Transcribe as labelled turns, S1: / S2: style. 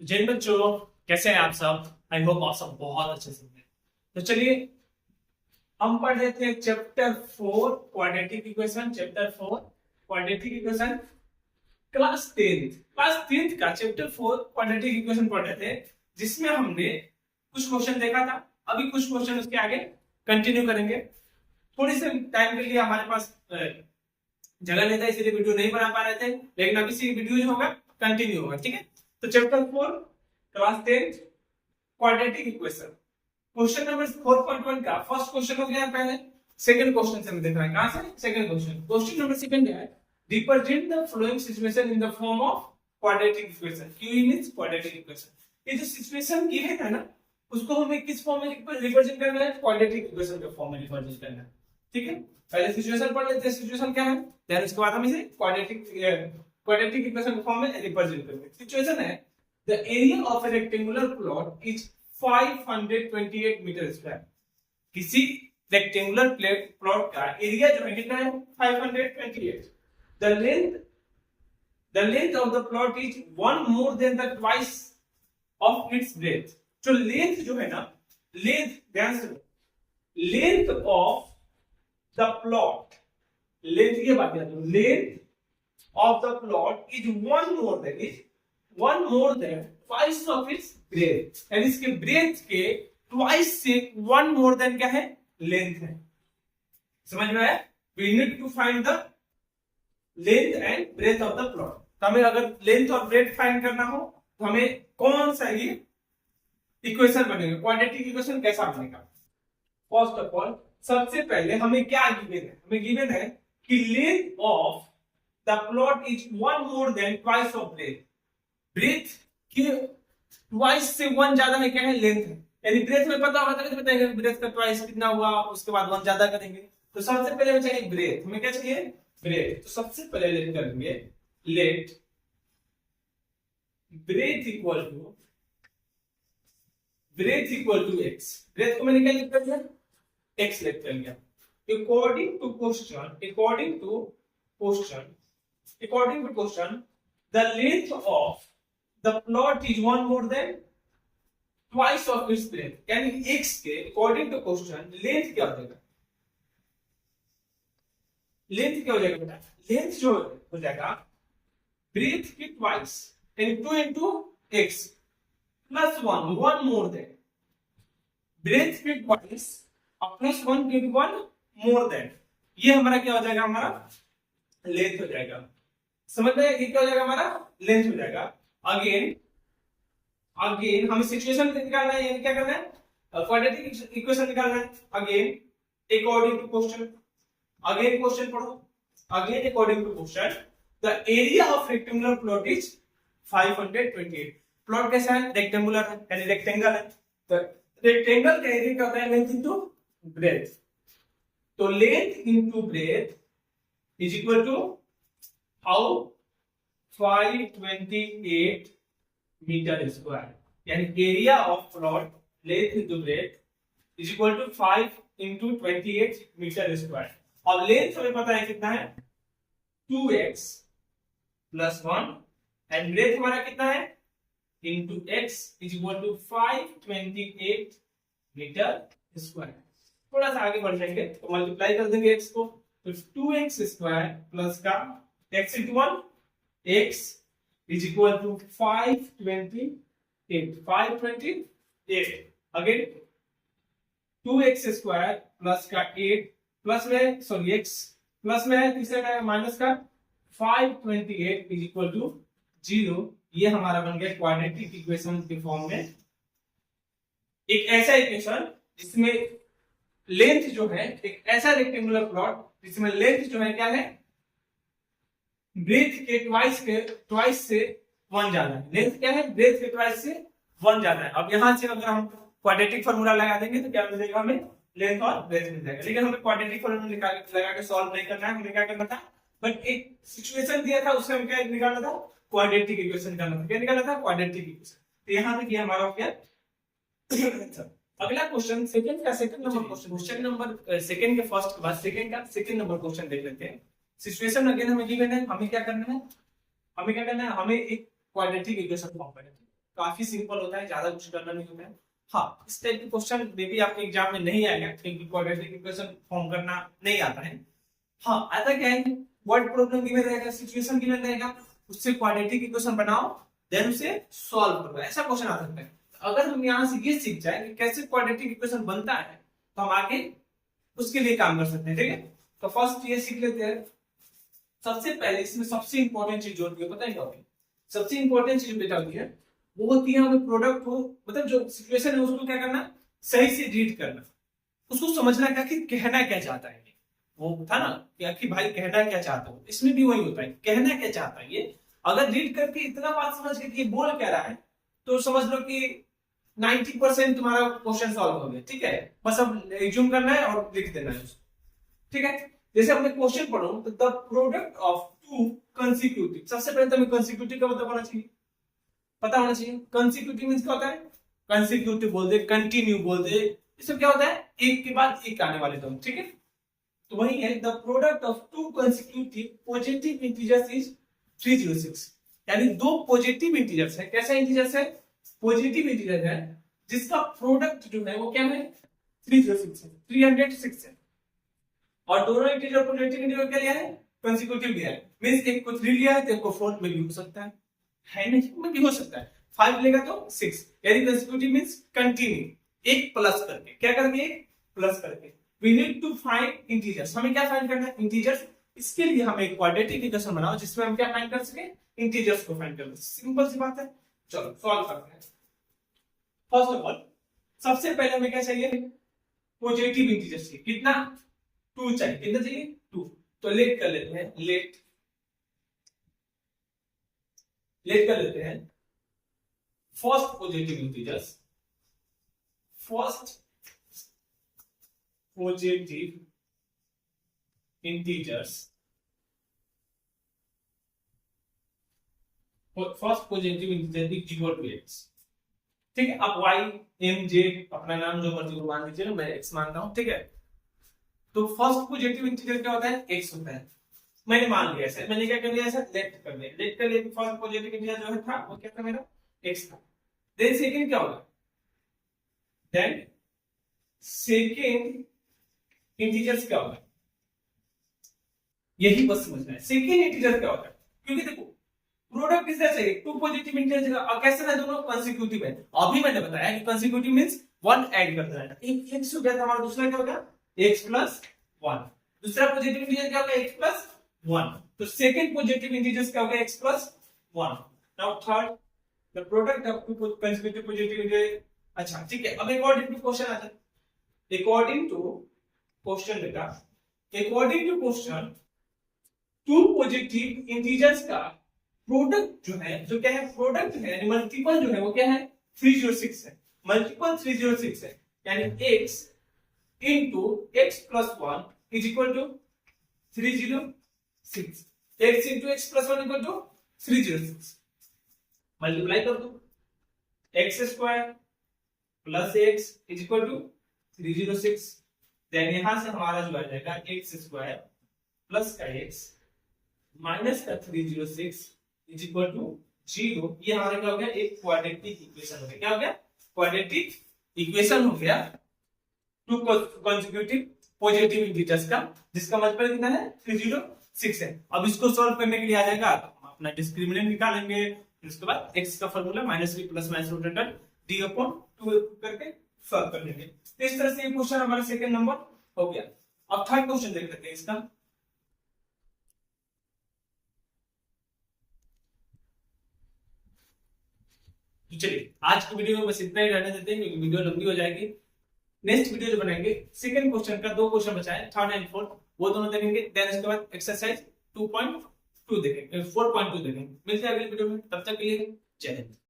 S1: जय बच्चों, कैसे हैं आप सब। आई होप आप सब बहुत अच्छे से हैं। तो चलिए हम पढ़ रहे थे chapter 4 quadratic equation. Chapter 4 quadratic equation, class 10th का चैप्टर 4 क्वाड्रेटिक इक्वेशन पढ़ रहे थे, जिसमें हमने कुछ क्वेश्चन देखा था। अभी कुछ क्वेश्चन उसके आगे कंटिन्यू करेंगे। थोड़ी से टाइम के लिए हमारे पास जगह नहीं था, इसलिए वीडियो नहीं बना पा रहे थे, लेकिन अभी से वीडियो जो होगा कंटिन्यू होगा। ठीक है, तो chapter 4 class 10 quadratic equation, question number 4.1 का फर्स्ट क्वेश्चन हो गया पहले। सेकंड क्वेश्चन से हम देख रहे हैं, कहां से? Second question. Question number second है, represent the following situation in the form of quadratic equation. Q means quadratic equation. ये जो सिचुएशन गिवन है ना, उसको हमें किस फॉर्म में रिप्रेजेंट करना है? क्वाड्रेटिक इक्वेशन के फॉर्म में रिप्रेजेंट करना है। ठीक है, पहले सिचुएशन पढ़ लेते हैं, सिचुएशन क्या है, देन उसके बाद हम इसे क्वाड्रेटिक इक्वेशन के फॉर्म में रिप्रेजेंट करेंगे। सिचुएशन है, the area of a rectangular plot is 528 metre square. किसी रेक्टेंगुलर प्लॉट का एरिया जो है कितना है? 528। The length of the plot is one more than the twice of its breadth. जो लेंथ जो है ना, लेंथ ध्यान से, length of the plot, length की बात करते हैं, length of the plot is one more than twice of its breath. यानी इसके ब्रेथ के ट्वाइस से वन मोर देन क्या है? लेंथ है। समझ में आया? We need to find the length and breadth of the plot. तो हमें अगर लेंथ और ब्रेथ फाइंड करना हो तो हमें कौन सा ये इक्वेशन बनेगा, क्वाड्रेटिक इक्वेशन कैसा बनेगा? फर्स्ट ऑफ ऑल सबसे पहले हमें क्या गिवन है? हमें गिवन है कि length of the plot is one more than twice of breadth. Breadth के ट्वाइस से वन ज्यादा है क्या है? लेंथ है। यानी ब्रेथ में पता होगा तभी तो बताएंगे ब्रेथ का ट्वाइस कितना हुआ, उसके बाद वन ज्यादा करेंगे। तो सबसे पहले हमें चाहिए ब्रेथ। हमें क्या चाहिए? ब्रेथ। तो सबसे पहले लेट करेंगे, let breadth equal to x. Breadth को मैंने क्या लिख दिया? एक्स लिख दिया। according to question the length of the plot is one more than twice of its breadth। यानी x के according to question लेंथ क्या हो जाएगा? लेंथ क्या हो जाएगा बेटा? लेंथ जो हो जाएगा ब्रेथ की ट्वाइस, यानी 2 into x plus 1 more than breadth की ट्वाइस प्लस 1 मोर देन, ये हमारा क्या हो जाएगा? हमारा लेंथ हो जाएगा। समझ में? ये क्या हो जाएगा? हमारा लेंथ हो जाएगा। अगेन हमें सिचुएशन निकालना है, यानी क्या करना है? क्वाड्रेटिक इक्वेशन निकालना है। Again according to question, again question पढ़ो। Again according to question the area of rectangular plot is 528। Plot कैसा है? रेक्टेंगुलर है, यानी रेक्टेंगल है। तो रेक्टेंगल का एरिया क्या होता है? Length into breadth. तो length into breadth is equal to how? 528 metre square. यानी area of plot length into breadth is equal to 5 into 28 metre square. और लेंथ हमें पता है कितना है? 2x प्लस 1 एंड ब्रेथ हमारा कितना है? into x is equal to 528 metre square. थोड़ा सा आगे बढ़ जाएंगे तो मल्टीप्लाई कर देंगे x को, तो 2x स्क्वायर प्लस का x into 1 x is equal to 528 again 2x square plus का 8 प्लस में सॉरी x प्लस में है, तीसरे का माइनस का 528 is equal to 0। ये हमारा बन गया क्वाड्रेटिक इक्वेशन के फॉर्म में एक ऐसा इक्वेशन जिसमें लेंथ जो है, एक ऐसा रेक्टेंगुलर प्लॉट जिसमें लेंथ जो है क्या है? ब्रेथ के ट्वाइस से वन ज्यादा है। लेंथ क्या है? ब्रेथ के ट्वाइस से वन ज्यादा है। अब यहां से अगर हम क्वाड्रेटिक फार्मूला लगा देंगे तो क्या मिलेगा? हमें लेंथ और ब्रेथ मिल जाएगा। लेकिन हमें क्वाड्रेटिक फार्मूला लगा के सॉल्व नहीं करना है, हमें क्या करना था? बट एक सिचुएशन दिया था, उससे हमें क्या निकालना था? क्वाड्रेटिक इक्वेशन निकालना था। क्या निकालना था? Quadratic equation. तो यहां तक ये हमारा हो गया। अगला question second number question, question number second के फर्स्ट के बाद सेकंड नंबर क्वेश्चन देख लेते हैं। सिचुएशन अगेन हमें गिवन है, हमें क्या करना है? हमें एक क्वाड्रेटिक इक्वेशन फॉर्म करना है। काफी सिंपल होता है, ज्यादा कुछ करना नहीं होता है। हाँ, इस टाइप के क्वेश्चन मे भी आपके एग्जाम में नहीं आएगा क्योंकि क्वाड्रेटिक इक्वेशन फॉर्म करना नहीं आता है। हाँ, आता क्या है, वर्ड प्रॉब्लम गिवन रहेगा, सिचुएशन गिवन रहेगा, उससे क्वाड्रेटिक इक्वेशन बनाओ, देन उसे सॉल्व करो, ऐसा क्वेश्चन आ सकता है। अगर हम यहाँ से ये सीख जाए कि कैसे क्वाड्रेटिक इक्वेशन बनता है तो हम आगे उसके लिए काम कर सकते हैं। ठीक है, तो फर्स्ट ये सीख लेते हैं। सबसे पहले इसमें सबसे इंपॉर्टेंट चीज होती है, पता है क्या होती है? सबसे इंपॉर्टेंट चीज बेटा होती है वो होती है हमें प्रोडक्ट हो, मतलब जो सिचुएशन है उसको क्या करना, सही से रीड करना, उसको समझना क्या कि कहना क्या चाहता है। वो था ना कि भाई कहना क्या चाहता हूँ, इसमें भी वही होता है, कहना क्या चाहता है ये। अगर रीड करके इतना बात समझ के कि ये बोल क्या रहा है तो समझ लो कि 90% तुम्हारा क्वेश्चन सॉल्व हो गया। ठीक है, बस अब एज्यूम करना है और लिख देना है उसको। ठीक है, जैसे हमने क्वेश्चन पढ़ो तो the product of two consecutive, सबसे पहले तुम्हें कंसेक्यूटिव का मतलब होना चाहिए, पता होना चाहिए। कंसेक्यूटिव मींस क्या होता है, कंसेक्यूटिव बोल दे, कंटिन्यू बोल दे, इसमें क्या होता है, एक के बाद एक आने वाले टर्म। ठीक है, तो वही है, the product of two consecutive positive integers is 306, यानी दो पॉजिटिव इंटीजर्स है। कैसा इंटीजर्स है, पॉजिटिव इंटीजर है जिसका प्रोडक्ट जो है वो क्या है, 306 है, 306 है। और दोनों इंटीजर पॉजिटिव इंटीजर क्या लिया है, कंसेक्यूटिव लिया है, मींस एक को 3 लिया है तो एक को 4 में भी हो सकता है नहीं, में भी हो सकता है। 5 लेगा तो 6, यानी कंसेक्यूटिव मींस कंटिन्यू, एक प्लस करके, क्या करके, एक प्लस करके। We need to find integers, हमें क्या फाइंड करना है, इंटीजर्स। इसके लिए हमें एक क्वाड्रेटिक इक्वेशन बनाओ जिसमें हम क्या फाइंड कर सके, इंटीजर्स को फाइंड कर सके। सिंपल सी बात है, चलो सॉल्व करते हैं। फर्स्ट ऑफ ऑल सबसे पहले हमें क्या चाहिए, पॉजिटिव इंटीजर्स चाहिए। कितना, 2 चाहिए। कितना चाहिए, 2। तो लेट कर लेते हैं, लेट कर लेते हैं first positive integers, first positive integers, first positive integer equal to x। ठीक है, अब y m j अपना नाम जो मर्जी मान लीजिए, मैं x मानता हूं। ठीक है, तो फर्स्ट पॉजिटिव इंटीजर क्या होता है, x होता है। मैंने मान लिया ऐसे, मैंने क्या कर लिया ऐसे, लेट कर लिया, लेट कर लिया। फर्स्ट पॉजिटिव इंटीजर जो है था वो क्या था मेरा, x था। देन सेकंड क्या होगा, देन सेकंड इंटीजर्स क्या होगा, यही बस समझना है, सेकंड इंटीजर क्या होता है। क्योंकि देखो प्रोडक्ट किसका चाहिए, टू पॉजिटिव इंटीजर का, और कैसे ना दोनों कंसेक्यूटिव है। अभी मैंने बताया कि कंसेक्यूटिव मींस 1 ऐड कर देना है, एक x हो गया था हमारा, दूसरा क्या हो गया, x प्लस 1। दूसरा पॉजिटिव इंटीजर क्या हो गया, x प्लस 1। तो सेकंड पॉजिटिव इंटीजर्स क्या हो गया, x plus 1। Now third, the product of two consecutive positive integer. अच्छा ठीक है, अब अकॉर्डिंग टू क्वेश्चन आता है, अकॉर्डिंग टू क्वेश्चन बेटा, according to question two positive integers का प्रोडक्ट जो है, जो क्या है, प्रोडक्ट है, मल्टीपल जो है वो क्या है, 306 है। मल्टीपल 306 है, यानी x into x plus 1 is equal to 306। x into x plus 1 equal to 306। Multiply कर दो, x square plus x is equal to 306। Then यहां से हमारा जो आ जाएगा x स्क्वायर प्लस का x माइनस का 306 इज इक्वल टू 0। ये हमारा क्या हो गया, एक क्वाड्रेटिक इक्वेशन हो गया। क्या हो गया, क्वाड्रेटिक इक्वेशन हो गया टू कंसेक्यूटिव पॉजिटिव इंटीजर्स का, जिसका मल्टीपल कितना है, 306 है। अब इसको सॉल्व करने के लिए आ जाएगा तो हम अपना डिस्क्रिमिनेंट निकालेंगे, उसके बाद x का formula -b plus minus root under d upon 2 करके सॉल्व कर लेंगे। तो इस तरह से ये क्वेश्चन हमारा सेकंड नंबर हो गया। अब थर्ड क्वेश्चन देख लेते हैं इसका। तो चलिए आज की वीडियो में बस इतना ही रहने देते हैं क्योंकि वीडियो लंबी हो जाएगी। नेक्स्ट वीडियो जो बनाएंगे सेकंड क्वेश्चन का 2 क्वेश्चन बचा है, थर्ड एंड फोर्थ, वो दोनों देखेंगे। देन इसके बाद एक्सरसाइज 2.2 देखेंगे, 4.2 देखेंगे। मिलते हैं अगली वीडियो में, तब तक के लिए जय हिंद।